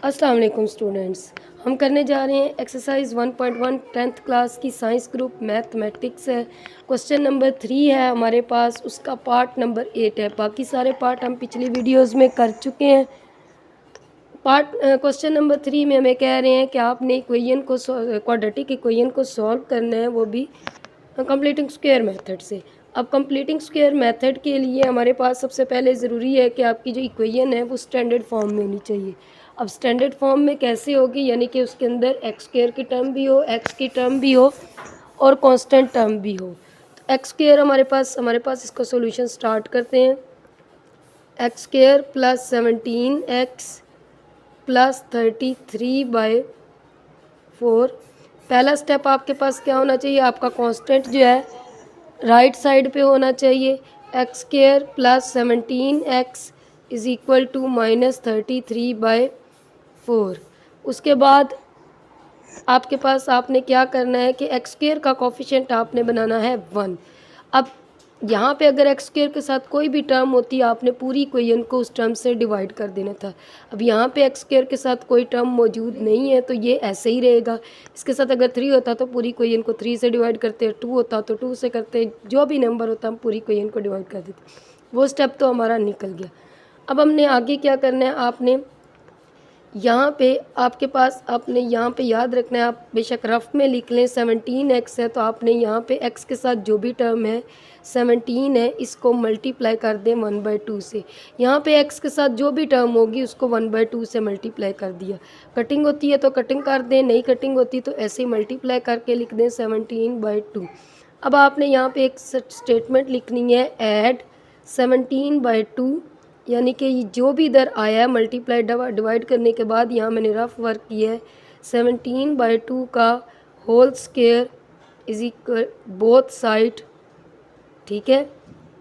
अस्सलाम वालेकुम स्टूडेंट्स। हम करने जा रहे हैं एक्सरसाइज 1.1 टेंथ क्लास की साइंस ग्रुप मैथमेटिक्स है। क्वेश्चन नंबर 3 है हमारे पास, उसका पार्ट नंबर 8 है। बाकी सारे पार्ट हम पिछली वीडियोस में कर चुके हैं। क्वेश्चन नंबर 3 में हमें कह रहे हैं कि आपने इक्वेशन को क्वाड्रेटिक इक्वेशन को सॉल्व करना है, वो भी कंप्लीटिंग स्क्वायर मेथड से। अब कंप्लीटिंग स्क्वायर मेथड के लिए हमारे पास सबसे पहले ज़रूरी है कि आपकी जो इक्वेशन है वो स्टैंडर्ड फॉर्म में होनी चाहिए। अब स्टैंडर्ड फॉर्म में कैसे होगी, यानी कि उसके अंदर एक्स स्क्वायर की टर्म भी हो, एक्स की टर्म भी हो और कांस्टेंट टर्म भी हो। तो एक्स स्क्वायर हमारे पास इसका सॉल्यूशन स्टार्ट करते हैं। X square plus 17x plus 33/4। पहला स्टेप आपके पास क्या होना चाहिए, आपका कांस्टेंट जो है राइट साइड पे होना चाहिए। X square plus 17x is equal to -33/4। उसके बाद आपके पास आपने क्या करना है कि एक्स स्क्वायर का कोफिशिएंट आपने बनाना है 1। अब यहाँ पे अगर एक्स स्क्वायर के साथ कोई भी टर्म होती, आपने पूरी इक्वेशन को उस टर्म से डिवाइड कर देना था। अब यहाँ पे एक्स स्क्वायर के साथ कोई टर्म मौजूद नहीं है, तो ये ऐसे ही रहेगा। इसके साथ अगर 3 होता तो पूरी इक्वेशन को 3 से डिवाइड करते, 2 होता तो 2 से करते, जो भी नंबर होता हम पूरी इक्वेशन को डिवाइड कर देते। वो स्टेप तो हमारा निकल गया। अब हमने आगे क्या करना है, आपने यहाँ पे आपके पास आपने यहाँ पे याद रखना है, आप बेशक रफ में लिख लें। 17x है तो आपने यहाँ पे x के साथ जो भी टर्म है 17 है, इसको मल्टीप्लाई कर दें 1/2 से। यहाँ पे x के साथ जो भी टर्म होगी उसको 1/2 से मल्टीप्लाई कर दिया। कटिंग होती है तो कटिंग कर दें, नहीं कटिंग होती तो ऐसे ही मल्टीप्लाई करके लिख दें 17/2। अब आपने यहाँ पे एक स्टेटमेंट लिखनी है, ऐड 17/2, यानी कि जो भी इधर आया है मल्टीप्लाई डिवाइड करने के बाद यहाँ मैंने रफ वर्क किया है 17/2 का whole square is equal both side. ठीक है,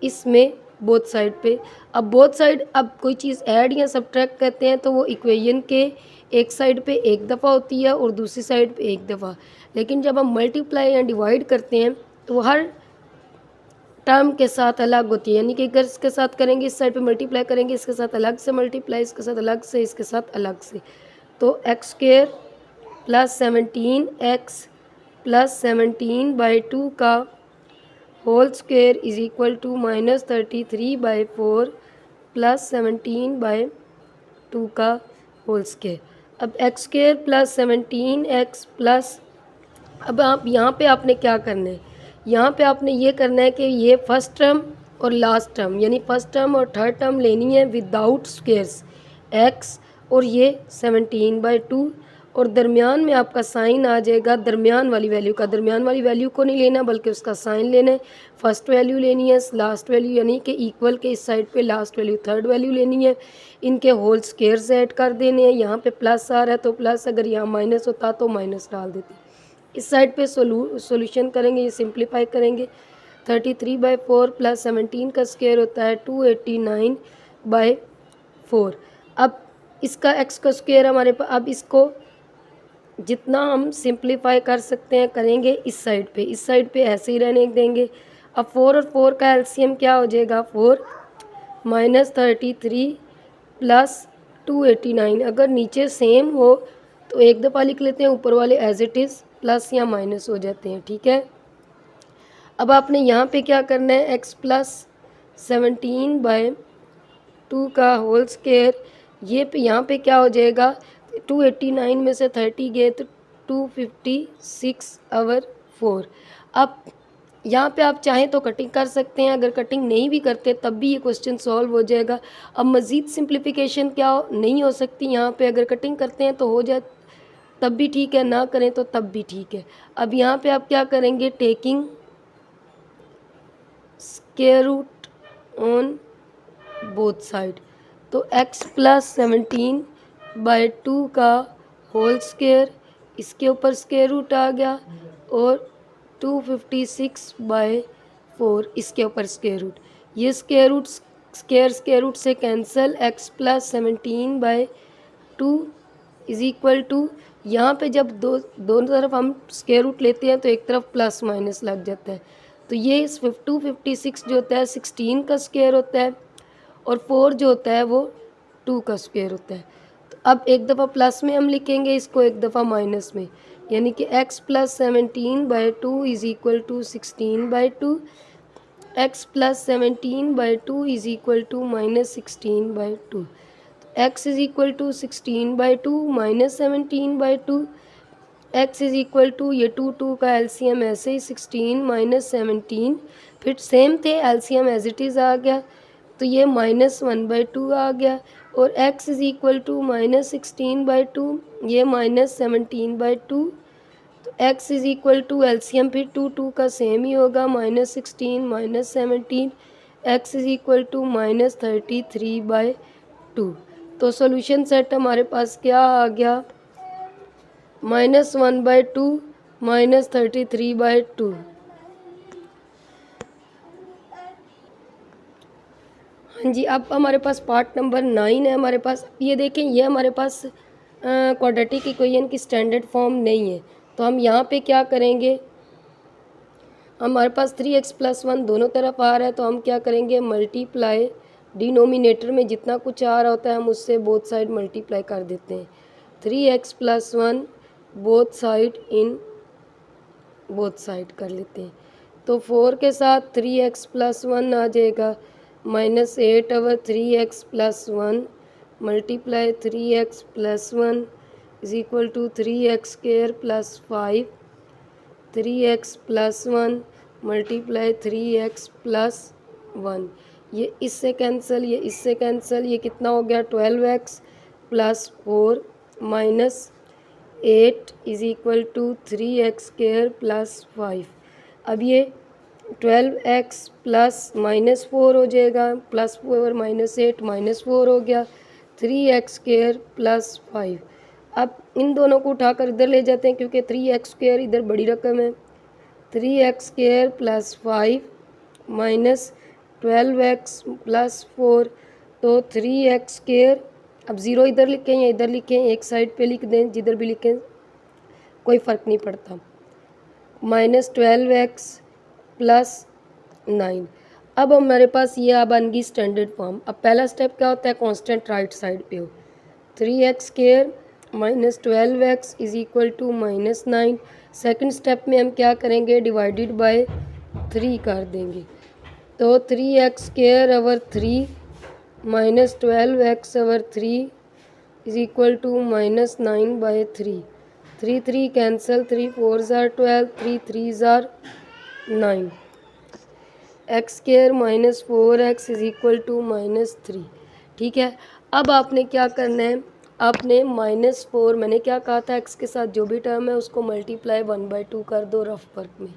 इसमें बोथ साइड पे, अब बोथ साइड, अब कोई चीज़ ऐड या सब्ट्रैक्ट करते हैं तो वो इक्वेशन के एक साइड पे एक दफ़ा होती है और दूसरी साइड पे एक दफ़ा। लेकिन जब हम मल्टीप्लाई या डिवाइड करते हैं तो हर टर्म के साथ अलग होती है, यानी कि अगर इसके साथ करेंगे इस साइड पे मल्टीप्लाई करेंगे, इसके साथ अलग से मल्टीप्लाई, इसके साथ अलग से, इसके साथ अलग से। तो x square plus 17x plus 17/2 का whole square is equal to -33/4 plus 17/2 का होल स्क्वायर। अब x square plus 17x plus, अब आप यहाँ पे आपने क्या करना है, यहाँ पे आपने ये करना है कि ये फर्स्ट टर्म और लास्ट टर्म, यानी फर्स्ट टर्म और थर्ड टर्म लेनी है विदाउट स्क्वेयर्स, x और ये 17/2, और दरमियान में आपका साइन आ जाएगा दरमियान वाली वैल्यू का। दरमियान वाली वैल्यू को नहीं लेना बल्कि उसका साइन लेना है। फर्स्ट वैल्यू लेनी है, लास्ट वैल्यू, यानी कि इक्वल के इस साइड पे लास्ट वैल्यू थर्ड वैल्यू लेनी है। इनके होल स्क्वेयर्स ऐड कर देने हैं। यहाँ पे प्लस आ रहा है तो प्लस, अगर यहाँ माइनस होता तो माइनस डाल देते। इस साइड पे सोल्यूशन करेंगे, ये सिंप्लीफाई करेंगे। 33/4 प्लस 17 का स्क्वायर होता है 289/4। अब इसका x का स्क्वायर हमारे पास, अब इसको जितना हम सिंप्लीफाई कर सकते हैं करेंगे इस साइड पे, इस साइड पे ऐसे ही रहने देंगे। अब 4 और 4 का एलसीएम क्या हो जाएगा, 4 -33 प्लस 289। अगर नीचे सेम हो तो एक दफ़ा लिख लेते हैं, ऊपर वाले एज इट इज़ प्लस या माइनस हो जाते हैं। ठीक है, अब आपने यहाँ पे क्या करना है, x प्लस 17/2 का होल स्क्वायर, ये पे यहाँ पे क्या हो जाएगा, 289 में से 30 गए तो 256/4। अब यहाँ पे आप चाहें तो कटिंग कर सकते हैं, अगर कटिंग नहीं भी करते तब भी ये क्वेश्चन सॉल्व हो जाएगा। अब मज़ीद सिंप्लीफिकेशन क्या नहीं हो सकती यहाँ पे, अगर कटिंग करते हैं तो हो जाए तब भी ठीक है, ना करें तो तब भी ठीक है। अब यहाँ पे आप क्या करेंगे, taking square root on both side, तो x प्लस 17/2 का होल स्क्वायर, इसके ऊपर स्क्वायर रूट आ गया, और 256/4 इसके ऊपर स्क्वायर रूट। ये स्क्वायर रूट से cancel, x plus 17/2 is equal to, यहाँ पे जब दोनों तरफ हम स्क्वायर रूट लेते हैं तो एक तरफ प्लस माइनस लग जाता है। तो ये 256 जो होता है 16 का स्क्वायर होता है, और 4 जो होता है वो 2 का स्क्वायर होता है। तो अब एक दफ़ा प्लस में हम लिखेंगे इसको, एक दफ़ा माइनस में, यानी कि x plus 17/2 is equal to 16/2, x plus 17/2 is equal to minus 16/2। x is equal to 16/2 minus 17/2, x is equal to, ये 2 का एलसीएम ऐसे ही 16 माइनस 17, फिर सेम थे, एलसीएम एज इट इज़ आ गया, तो ये -1/2 आ गया, और x is equal to minus 16/2, ये माइनस 17/2, तो x is equal to LCM फिर 2 का सेम ही होगा, -16 minus 17, x is equal to -33/2। तो सॉल्यूशन सेट हमारे पास क्या आ गया, -1/2 -33/2। हाँ जी, अब हमारे पास पार्ट नंबर 9 है हमारे पास। ये देखें, ये हमारे पास क्वाड्रेटिक इक्वेशन की स्टैंडर्ड फॉर्म नहीं है, तो हम यहाँ पे क्या करेंगे, हमारे पास 3x + 1 दोनों तरफ आ रहा है, तो हम क्या करेंगे, मल्टीप्लाई, डिनोमिनेटर में जितना कुछ आ रहा होता है हम उससे बोथ साइड मल्टीप्लाई कर देते हैं। 3x + 1 both side in both side कर लेते हैं, तो 4 के साथ 3x + 1 आ जाएगा, -8/3x + 1 multiply 3x + 1 is equal to 3x² + 5, 3x + 1 multiply 3x + 1, ये इससे कैंसिल, ये इससे कैंसिल, ये कितना हो गया, 12x + 4 -8 is equal to 3x² + 5। अब ये 12x प्लस -4 हो जाएगा, +4 -8 -4 हो गया, 3x² + 5। अब इन दोनों को उठाकर इधर ले जाते हैं, क्योंकि 3x² इधर बड़ी रकम है, 3x² + 5 -12x + 4, तो 3x², अब ज़ीरो इधर लिखें या इधर लिखें, एक साइड पे लिख दें, जिधर भी लिखें कोई फ़र्क नहीं पड़ता, -12x + 9। अब हमारे पास ये बन गई स्टैंडर्ड फॉर्म। अब पहला स्टेप क्या होता है, कांस्टेंट राइट साइड पे हो, 3x² -12x is equal to -9। Second step में हम क्या करेंगे, डिवाइडेड बाय 3 कर देंगे, तो 3x² / 3 -12x / 3 is equal to -9/3, 3 cancel, 3 4s are 12, 3 3s are 9, x² - 4x is equal to -3। ठीक है, अब आपने क्या करना है, आपने -4, मैंने क्या कहा था, x के साथ जो भी टर्म है उसको मल्टीप्लाई 1/2 कर दो रफ वर्क में,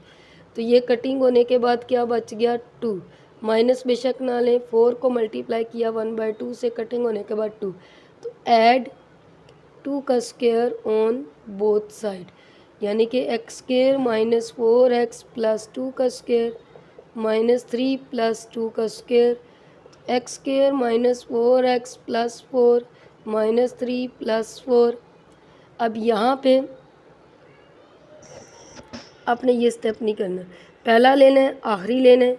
तो ये कटिंग होने के बाद क्या बच गया, 2, माइनस बेशक ना लें, 4 को मल्टीप्लाई किया 1/2 से, कटिंग होने के बाद 2, तो ऐड 2 का स्क्वायर ऑन बोथ साइड, यानी कि x² - 4x + 2 का स्क्वायर -3 + 2 का स्क्वायर, x² - 4x + 4 -3 + 4। अब यहाँ पे आपने ये स्टेप नहीं करना, पहला लेना है, आखिरी लेना है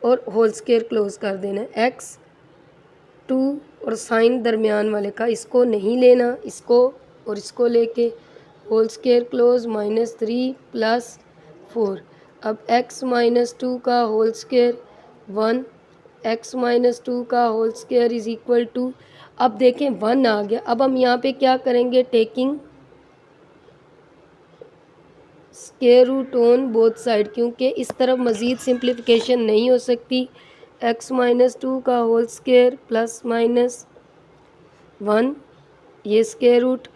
और होल स्क्वायर क्लोज कर देना है, x 2 और साइन दरमियान वाले का इसको नहीं लेना, इसको और इसको लेके होल स्क्वायर क्लोज -3 + 4। अब x - 2 का होल स्क्वायर 1, x - 2 का whole square is equal to, अब देखें 1 आ गया। अब हम यहाँ पे क्या करेंगे, taking square root on both side, क्योंकि इस तरफ मज़ीद सिंप्लीफिकेशन नहीं हो सकती। x - 2 का होल स्क्वायर +-1, ये स्क्वायर रूट,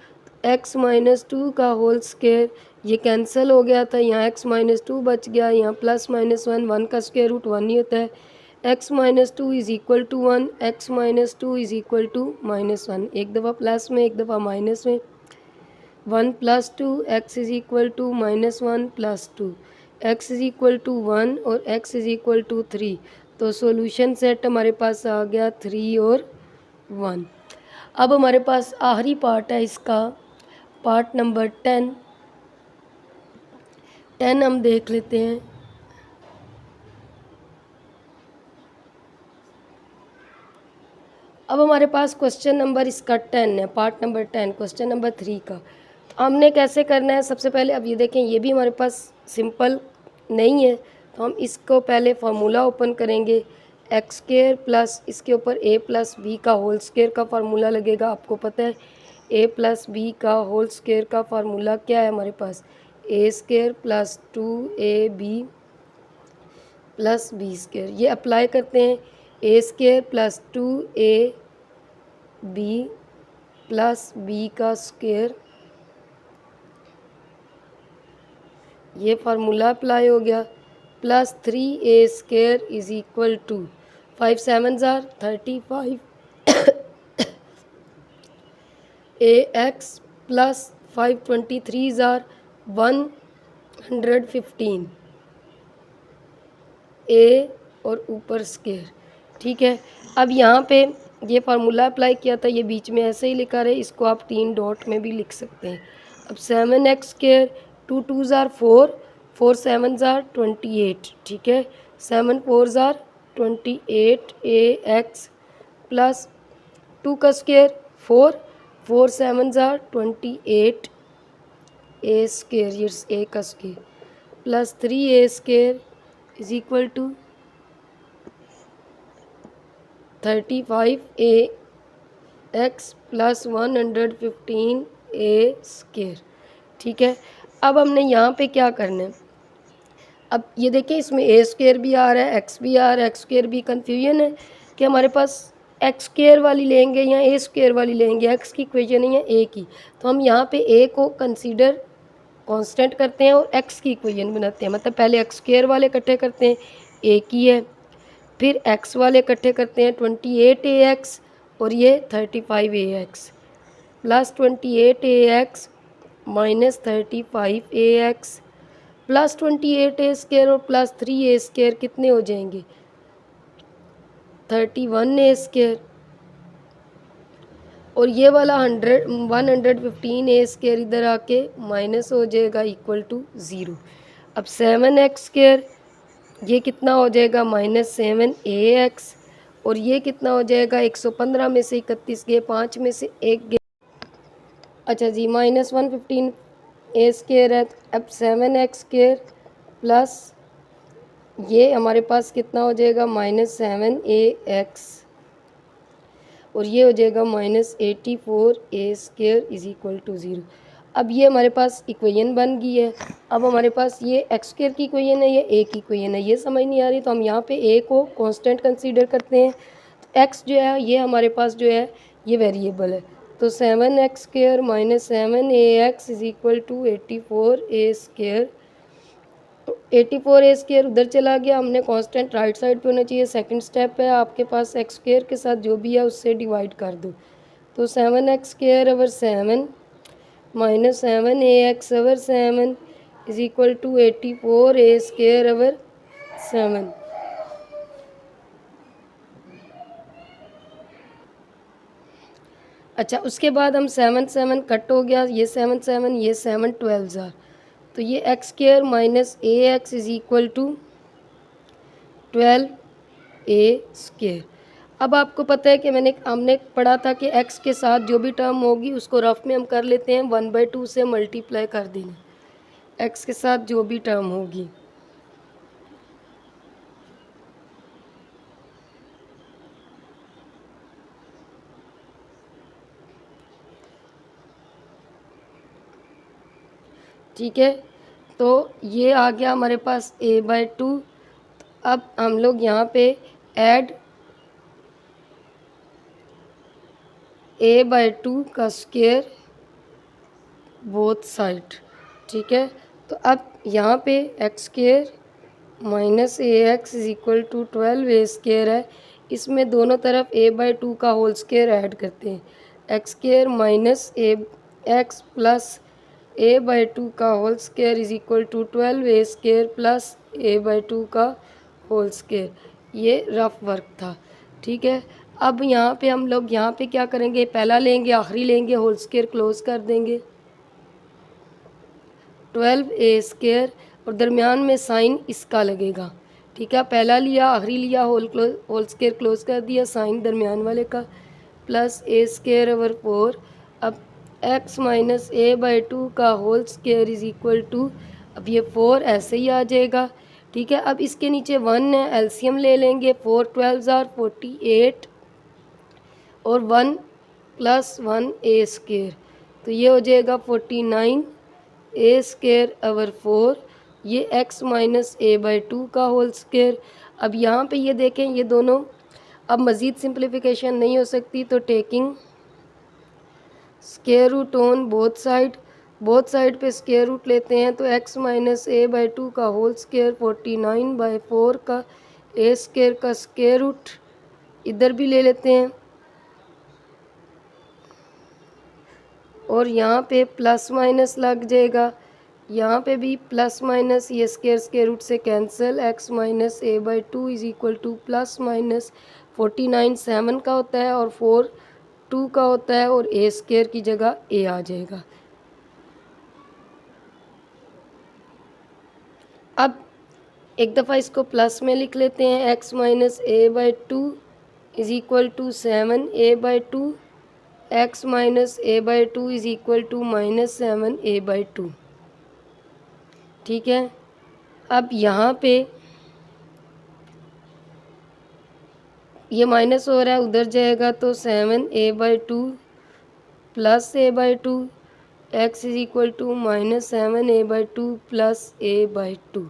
x - 2 का होल स्क्वायर, ये कैंसिल हो गया था, यहाँ x - 2 बच गया, यहाँ +-1, 1 का स्क्वायर रूट 1 ही होता है, x - 2 is equal to 1, x - 2 is equal to -1, एक दफ़ा प्लस में एक दफ़ा माइनस में, 1 + 2 x is equal to -1 + 2, x is equal to 1 और x इज़ इक्वल टू 3, तो सॉल्यूशन सेट हमारे पास आ गया 3 और 1। अब हमारे पास आखिरी पार्ट है इसका, पार्ट नंबर 10 हम देख लेते हैं। अब हमारे पास क्वेश्चन नंबर इसका 10 है, पार्ट नंबर 10, क्वेश्चन नंबर 3 का। तो हमने कैसे करना है, सबसे पहले अब ये देखें ये भी हमारे पास सिंपल नहीं है, तो हम इसको पहले फार्मूला ओपन करेंगे। एक्स स्क्वायर प्लस इसके ऊपर ए प्लस बी का होल स्क्वायर का फार्मूला लगेगा। आपको पता है ए प्लस बी का होल स्क्वायर का फार्मूला क्या है हमारे पास, a square plus 2ab plus b square. ये अप्लाई करते हैं, a square plus 2ab plus b का स्क्वायर, ये फार्मूला अप्लाई हो गया, plus 3a square is equal to 5 7 ज़ार 35 ax प्लस 5 23 ज़ार 115 a और ऊपर स्क्वायर। ठीक है, अब यहाँ पे ये फार्मूला अप्लाई किया था, ये बीच में ऐसे ही लिखा रहे, इसको आप 3 डॉट में भी लिख सकते हैं। अब 7x स्क्वायर 2 2 ज़ार 4 4 7 ज़ार 28। ठीक है, 7 4 ज़ार 28 ax प्लस 2 का स्क्वायर 4 4 7 ज़ार 28 a स्क्वायर, ये a का square plus 3a square is equal to 35ax plus 115 a square. ठीक है, अब हमने यहाँ पे क्या करना है, अब ये देखें इसमें ए स्क्वायर भी आ रहा है, एक्स भी आ रहा है, एक्स स्क्वायर भी। कन्फ्यूजन है कि हमारे पास एक्स स्क्वायर वाली लेंगे या ए स्क्वायर वाली लेंगे, एक्स की इक्वेशन है या ए की। तो हम यहाँ पे ए को कंसीडर कांस्टेंट करते हैं और एक्स की इक्वेशन बनाते हैं, मतलब पहले एक्स स्क्वायर वाले इकट्ठे करते हैं, ए की है, फिर एक्स वाले इकट्ठे करते हैं 28ax और ये 35ax plus 28ax minus 35ax plus 28a square और प्लस 3a स्क्वायर कितने हो जाएंगे, 31a स्क्वायर, और ये वाला 115a स्क्वायर इधर आके माइनस हो जाएगा इक्वल टू 0। अब 7x स्क्वायर ये कितना हो जाएगा -7ax और ये कितना हो जाएगा 115 में से 31 गए, 5 में से 1 गए, अच्छा जी -115a स्क्वायर है। अब 7x स्क्वायर प्लस ये हमारे पास कितना हो जाएगा -7ax और ये हो जाएगा -84a square is equal to 0। अब ये हमारे पास इक्वेशन बन गई है। अब हमारे पास ये एक्स स्क्वायर की इक्वेशन है, ये ए की इक्वेशन है, ये समझ नहीं आ रही तो हम यहाँ पे ए को कांस्टेंट कंसीडर करते हैं। तो एक्स जो है ये हमारे पास जो है ये वेरिएबल है, तो 7x square minus 7ax is equal to 84a square. तो 84a स्क्वायर उधर चला गया, हमने कांस्टेंट राइट साइड पे होना चाहिए। सेकंड स्टेप है आपके पास एक्स स्क्वायर के साथ जो भी है उससे डिवाइड कर दो, तो 7x square over 7 minus 7ax over 7 is equal to 84a square over 7। अच्छा, उसके बाद हम 7 7 कट हो गया, ये 7 7 ये 7 12 ज़ार, तो ये x square minus a x is equal to 12a square. अब आपको पता है कि हमने पढ़ा था कि x के साथ जो भी टर्म होगी उसको रफ में हम कर लेते हैं 1/2 से मल्टीप्लाई कर देना, x के साथ जो भी टर्म होगी। ठीक है, तो ये आ गया हमारे पास a/2। अब हम लोग यहाँ पे ऐड a/2 का स्क्वायर बोथ साइड। ठीक है, तो अब यहाँ पे x square minus a x is equal to 12a square है, इसमें दोनों तरफ a/2 का होल स्क्वायर ऐड करते हैं, x square minus a x plus a/2 का whole square is equal to 12a square plus a/2 का होल स्क्वायर। ये रफ वर्क था। ठीक है, अब यहाँ पे हम लोग यहाँ पे क्या करेंगे, पहला लेंगे आखिरी लेंगे, होल स्क्वायर क्लोज कर देंगे 12a स्क्वायर और दरमियान में साइन इसका लगेगा। ठीक है, पहला लिया आखिरी लिया, होल स्क्वायर क्लोज कर दिया, साइन दरमियान वाले का प्लस ए स्केयर ओवर 4। अब x माइनस ए बाई 2 का whole square is equal to, अब ये 4 ऐसे ही आ जाएगा। ठीक है, अब इसके नीचे 1 है, एलसीएम ले लेंगे। 4 12 आर 48 और 1 प्लस 1 ए स्केयर, तो ये हो जाएगा 49 ए स्केयर ओवर 4। ये x माइनस ए बाई 2 का होल स्केयर। अब यहाँ पे ये देखें, ये दोनों अब मज़ीद सिंप्लीफिकेशन नहीं हो सकती, तो taking square root on both side पे स्केयर रूट लेते हैं, तो x माइनस ए बाई 2 का होल स्केयर 49/4 का ए स्केयर का स्केयर रूट इधर भी ले लेते हैं, और यहाँ पे प्लस माइनस लग जाएगा, यहाँ पे भी प्लस माइनस, ये स्केयर रूट से cancel. x minus a by 2 is equal two plus minus 49 7 का होता है और 4 2 का होता है, और ए स्केयर की जगह ए आ जाएगा। अब एक दफ़ा इसको प्लस में लिख लेते हैं, x minus a by 2 is equal to 7 a by 2, x minus a by 2 is equal to minus 7 a by 2। ठीक है, अब यहाँ पे ये माइनस हो रहा है, उधर जाएगा, तो 7 a by 2 plus a by 2, x is equal to minus 7 a by 2 plus a by 2।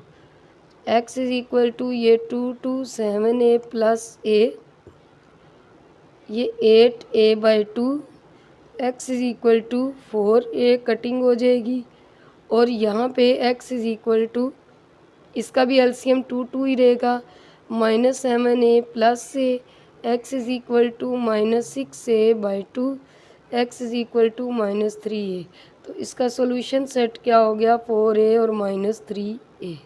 X is equal to ये 2 7 ए प्लस ए, ये 8 a by 2, x is equal to 4 a, cutting हो जाएगी, और यहाँ पे x इज़ इक्वल टू, इसका भी LCM 2 ही रहेगा, minus 7 a plus a, x is equal to minus 6 a by 2, x is equal to minus 3 a. तो इसका सोल्यूशन सेट क्या हो गया, 4 ए और माइनस 3 ए।